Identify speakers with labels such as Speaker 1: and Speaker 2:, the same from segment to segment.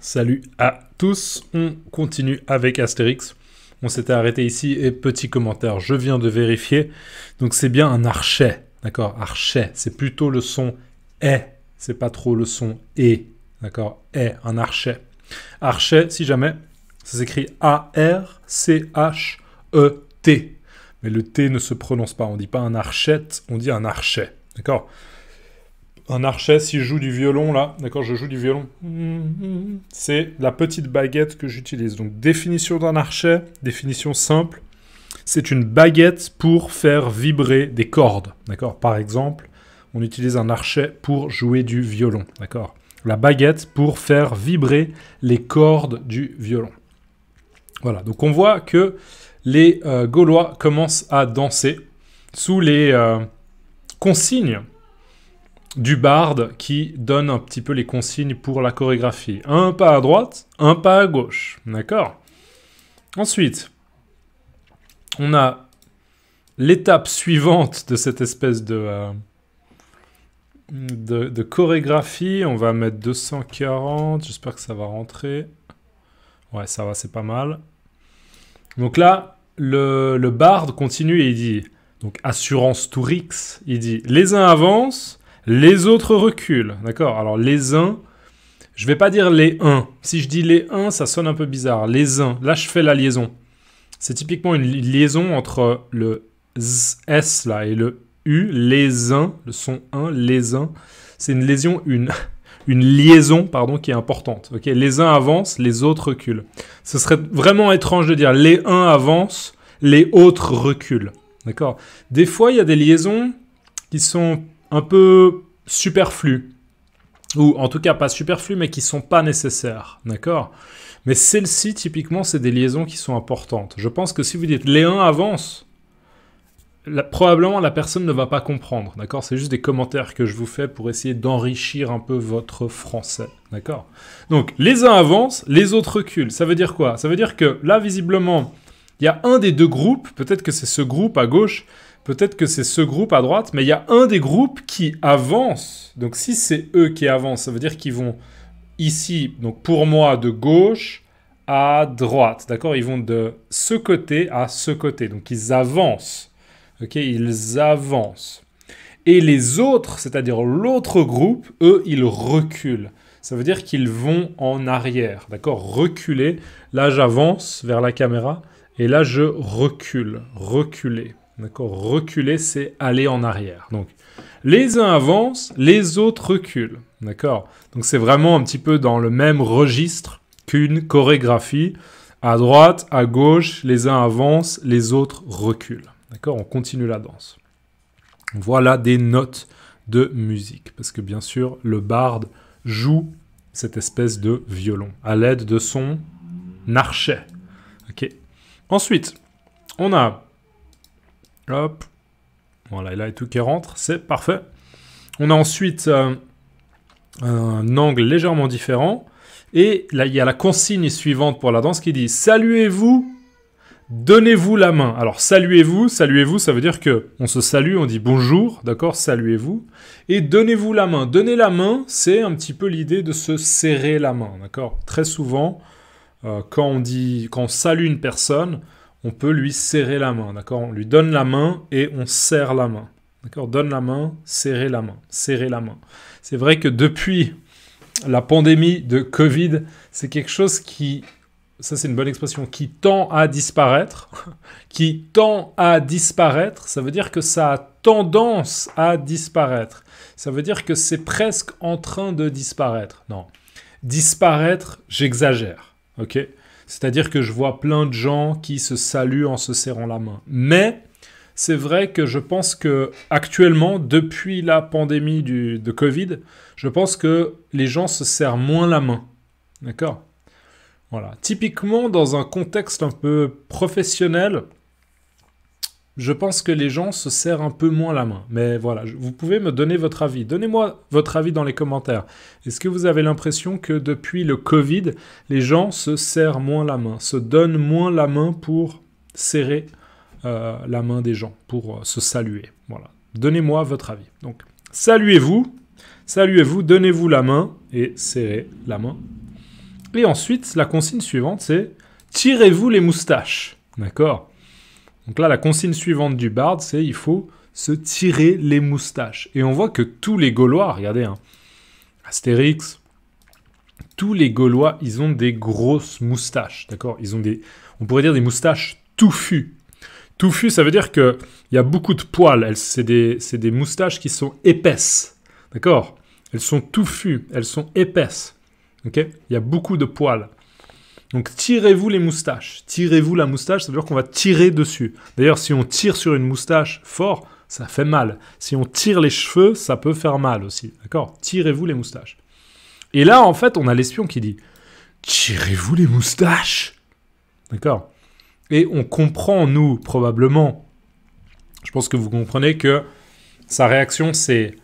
Speaker 1: Salut à tous, on continue avec Astérix. On s'était arrêté ici et petit commentaire, je viens de vérifier. Donc c'est bien un archet, d'accord? Archet, c'est plutôt le son est, c'est pas trop le son est, d'accord? Est, un archet. Archet, si jamais, ça s'écrit A-R-C-H-E-T. Mais le T ne se prononce pas, on dit pas un archette, on dit un archet, d'accord? Un archet, si je joue du violon, là, d'accord, je joue du violon, c'est la petite baguette que j'utilise. Donc, définition d'un archet, définition simple, c'est une baguette pour faire vibrer des cordes, d'accord. Par exemple, on utilise un archet pour jouer du violon, d'accord. La baguette pour faire vibrer les cordes du violon. Voilà, donc on voit que les Gaulois commencent à danser sous les consignes du barde qui donne un petit peu les consignes pour la chorégraphie. Un pas à droite, un pas à gauche. D'accord ? Ensuite, on a l'étape suivante de cette espèce de chorégraphie. On va mettre 240. J'espère que ça va rentrer. Ouais, ça va, c'est pas mal. Donc là, le barde continue et il dit, donc assurance Tourix, il dit, les uns avancent, les autres reculent, d'accord. Alors les uns, je vais pas dire les uns. Si je dis les uns, ça sonne un peu bizarre. Les uns, là je fais la liaison. C'est typiquement une liaison entre le S là et le U. Les uns, le son 1, les uns. C'est une liaison pardon, qui est importante. Okay, les uns avancent, les autres reculent. Ce serait vraiment étrange de dire les uns avancent, les autres reculent. D'accord. Des fois, il y a des liaisons qui sont un peu superflues, ou en tout cas pas superflues, mais qui sont pas nécessaires, d'accord. Mais celles-ci, typiquement, c'est des liaisons qui sont importantes. Je pense que si vous dites « les uns avancent », probablement la personne ne va pas comprendre, d'accord. C'est juste des commentaires que je vous fais pour essayer d'enrichir un peu votre français, d'accord. Donc, les uns avancent, les autres reculent. Ça veut dire quoi? Ça veut dire que là, visiblement, il y a un des deux groupes, peut-être que c'est ce groupe à gauche, peut-être que c'est ce groupe à droite, mais il y a un des groupes qui avance. Donc si c'est eux qui avancent, ça veut dire qu'ils vont ici, donc pour moi, de gauche à droite. D'accord? Ils vont de ce côté à ce côté. Donc ils avancent. Ok? Ils avancent. Et les autres, c'est-à-dire l'autre groupe, eux, ils reculent. Ça veut dire qu'ils vont en arrière. D'accord? Reculer. Là, j'avance vers la caméra. Et là, je recule. Reculer. D'accord, reculer, c'est aller en arrière. Donc, les uns avancent, les autres reculent. D'accord. Donc, c'est vraiment un petit peu dans le même registre qu'une chorégraphie. À droite, à gauche, les uns avancent, les autres reculent. D'accord, on continue la danse. Voilà des notes de musique. Parce que, bien sûr, le barde joue cette espèce de violon à l'aide de son archet. Ok. Ensuite, on a... Hop, voilà, et là, il y a tout qui rentre, c'est parfait. On a ensuite un angle légèrement différent. Et là, il y a la consigne suivante pour la danse qui dit « Saluez-vous, donnez-vous la main ». Alors, saluez-vous, saluez-vous, ça veut dire qu'on se salue, on dit « Bonjour », d'accord, saluez-vous. Et donnez-vous la main. Donner la main, c'est un petit peu l'idée de se serrer la main, d'accord. Très souvent, quand on salue une personne, on peut lui serrer la main, d'accord? On lui donne la main et on serre la main, d'accord? Donne la main, serrer la main, serrer la main. C'est vrai que depuis la pandémie de Covid, c'est quelque chose qui, ça c'est une bonne expression, qui tend à disparaître. Qui tend à disparaître, ça veut dire que ça a tendance à disparaître. Ça veut dire que c'est presque en train de disparaître. Non, disparaître, j'exagère, ok? C'est-à-dire que je vois plein de gens qui se saluent en se serrant la main. Mais c'est vrai que je pense que actuellement, depuis la pandémie de Covid, je pense que les gens se serrent moins la main. D'accord ? Voilà. Typiquement, dans un contexte un peu professionnel, je pense que les gens se serrent un peu moins la main. Mais voilà, vous pouvez me donner votre avis. Donnez-moi votre avis dans les commentaires. Est-ce que vous avez l'impression que depuis le Covid, les gens se serrent moins la main, se donnent moins la main pour serrer la main des gens, pour se saluer? Voilà. Donnez-moi votre avis. Donc, saluez-vous, donnez-vous la main et serrez la main. Et ensuite, la consigne suivante, c'est « tirez-vous les moustaches ». D'accord? Donc là, la consigne suivante du barde, c'est « il faut se tirer les moustaches ». Et on voit que tous les Gaulois, regardez, hein, Astérix, tous les Gaulois, ils ont des grosses moustaches, d'accord? Ils ont des, on pourrait dire des moustaches touffues. Touffues, ça veut dire qu'il y a beaucoup de poils. C'est des moustaches qui sont épaisses, d'accord? Elles sont touffues, elles sont épaisses. Ok? Il y a beaucoup de poils. Donc, tirez-vous les moustaches. Tirez-vous la moustache, ça veut dire qu'on va tirer dessus. D'ailleurs, si on tire sur une moustache fort, ça fait mal. Si on tire les cheveux, ça peut faire mal aussi. D'accord? Tirez-vous les moustaches. Et là, en fait, on a l'espion qui dit « Tirez-vous les moustaches ?» D'accord? Et on comprend, nous, probablement, je pense que vous comprenez que sa réaction, c'est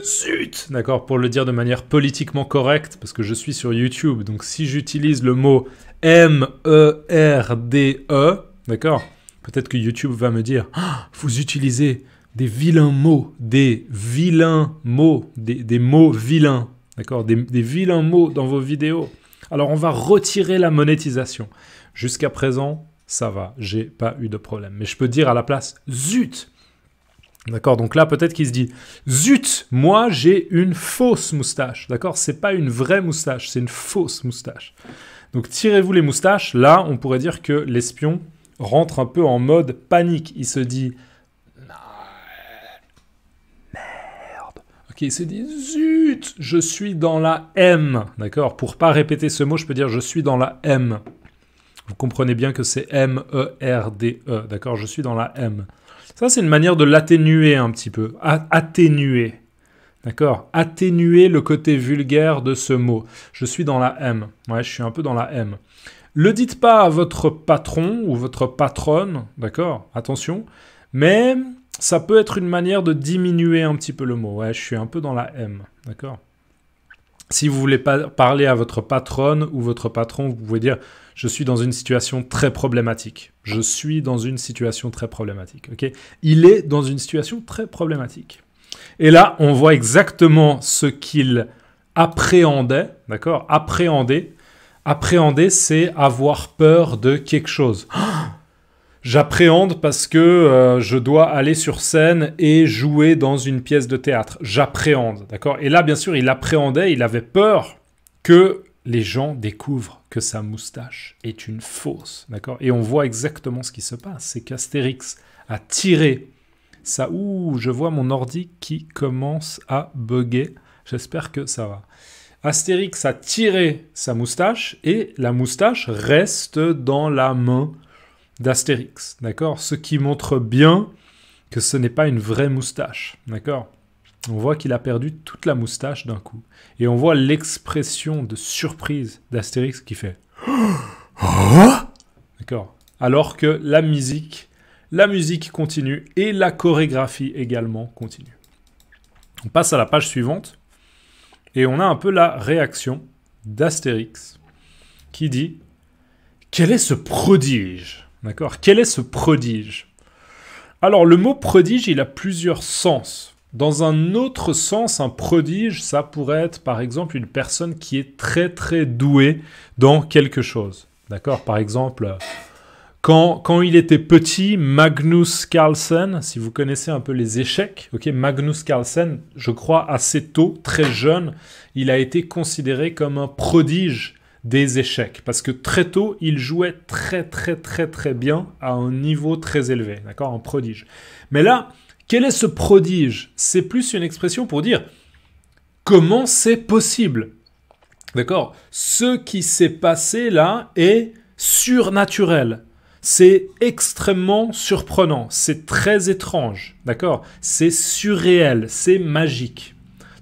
Speaker 1: zut, d'accord, pour le dire de manière politiquement correcte, parce que je suis sur YouTube, donc si j'utilise le mot M-E-R-D-E, d'accord, peut-être que YouTube va me dire ah, vous utilisez des vilains mots, des mots vilains, d'accord, des vilains mots dans vos vidéos. Alors on va retirer la monétisation. Jusqu'à présent, ça va, j'ai pas eu de problème. Mais je peux dire à la place zut. D'accord, donc là, peut-être qu'il se dit « Zut, moi, j'ai une fausse moustache. » D'accord, c'est pas une vraie moustache, c'est une fausse moustache. Donc, tirez-vous les moustaches. Là, on pourrait dire que l'espion rentre un peu en mode panique. Il se dit « Merde. » Ok, il se dit « Zut, je suis dans la M. » D'accord, pour pas répéter ce mot, je peux dire « Je suis dans la M. » Vous comprenez bien que c'est M-E-R-D-E. D'accord, je suis dans la M. Ça, c'est une manière de l'atténuer un petit peu. Atténuer. D'accord? Atténuer le côté vulgaire de ce mot. Je suis dans la M. Ouais, je suis un peu dans la M. Le dites pas à votre patron ou votre patronne, d'accord? Attention. Mais ça peut être une manière de diminuer un petit peu le mot. Ouais, je suis un peu dans la M. D'accord? Si vous voulez pas parler à votre patronne ou votre patron, vous pouvez dire « Je suis dans une situation très problématique. » Je suis dans une situation très problématique. Okay? Il est dans une situation très problématique. Et là, on voit exactement ce qu'il appréhendait. D'accord? Appréhender. Appréhender, c'est avoir peur de quelque chose. J'appréhende parce que je dois aller sur scène et jouer dans une pièce de théâtre. J'appréhende, d'accord? Et là, bien sûr, il appréhendait, il avait peur que les gens découvrent que sa moustache est une fausse, d'accord? Et on voit exactement ce qui se passe. C'est qu'Astérix a tiré ça. Ouh, je vois mon ordi qui commence à bugger. J'espère que ça va. Astérix a tiré sa moustache et la moustache reste dans la main d'Astérix, d'accord? Ce qui montre bien que ce n'est pas une vraie moustache, d'accord? On voit qu'il a perdu toute la moustache d'un coup. Et on voit l'expression de surprise d'Astérix qui fait « D'accord? Alors que la musique continue et la chorégraphie également continue. On passe à la page suivante et on a un peu la réaction d'Astérix qui dit « Quel est ce prodige ?» D'accord? Quel est ce prodige? Alors, le mot prodige, il a plusieurs sens. Dans un autre sens, un prodige, ça pourrait être, par exemple, une personne qui est très, très douée dans quelque chose. D'accord? Par exemple, quand il était petit, Magnus Carlsen, si vous connaissez un peu les échecs, ok, Magnus Carlsen, je crois, assez tôt, très jeune, il a été considéré comme un prodige des échecs, parce que très tôt, il jouait très bien à un niveau très élevé, d'accord, un prodige. Mais là, quel est ce prodige? C'est plus une expression pour dire comment c'est possible, d'accord? Ce qui s'est passé là est surnaturel, c'est extrêmement surprenant, c'est très étrange, d'accord? C'est surréel, c'est magique.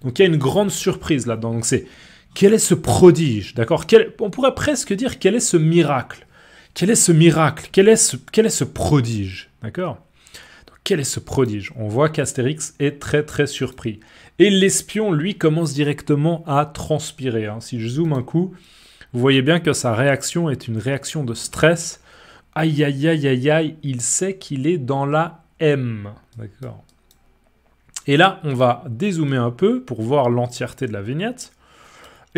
Speaker 1: Donc il y a une grande surprise là-dedans, donc c'est quel est ce prodige, d'accord? On pourrait presque dire quel est ce miracle? Quel est ce miracle? Quel est ce prodige, d'accord? Donc, quel est ce prodige? On voit qu'Astérix est très surpris. Et l'espion, lui, commence directement à transpirer. Hein. Si je zoome un coup, vous voyez bien que sa réaction est une réaction de stress. Aïe, aïe, aïe, aïe, aïe, il sait qu'il est dans la M, d'accord? Et là, on va dézoomer un peu pour voir l'entièreté de la vignette.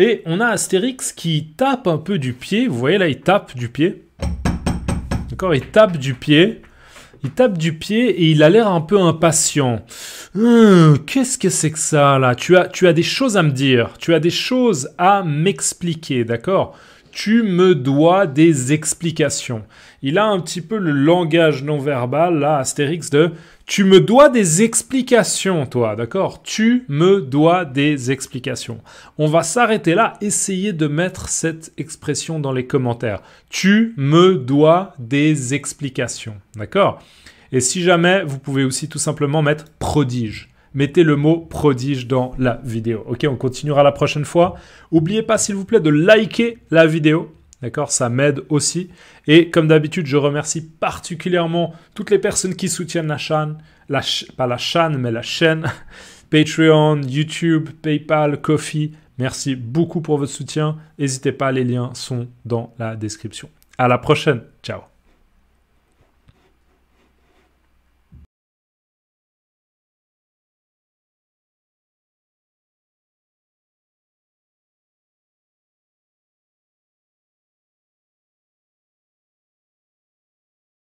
Speaker 1: Et on a Astérix qui tape un peu du pied. Vous voyez là, il tape du pied. D'accord, il tape du pied. Il tape du pied et il a l'air un peu impatient. Qu'est-ce que c'est que ça là? Tu as des choses à me dire. Tu as des choses à m'expliquer, d'accord? Tu me dois des explications. Il a un petit peu le langage non verbal, là, Astérix, de « Tu me dois des explications, toi, d'accord? Tu me dois des explications. » On va s'arrêter là, essayer de mettre cette expression dans les commentaires. « Tu me dois des explications. » D'accord? Et si jamais, vous pouvez aussi tout simplement mettre « prodige ». Mettez le mot prodige dans la vidéo. Ok, on continuera la prochaine fois. N'oubliez pas, s'il vous plaît, de liker la vidéo. D'accord, ça m'aide aussi. Et comme d'habitude, je remercie particulièrement toutes les personnes qui soutiennent la chaîne. Pas la chaîne, mais la chaîne. Patreon, YouTube, PayPal, Ko-fi. Merci beaucoup pour votre soutien. N'hésitez pas, les liens sont dans la description. À la prochaine. Ciao.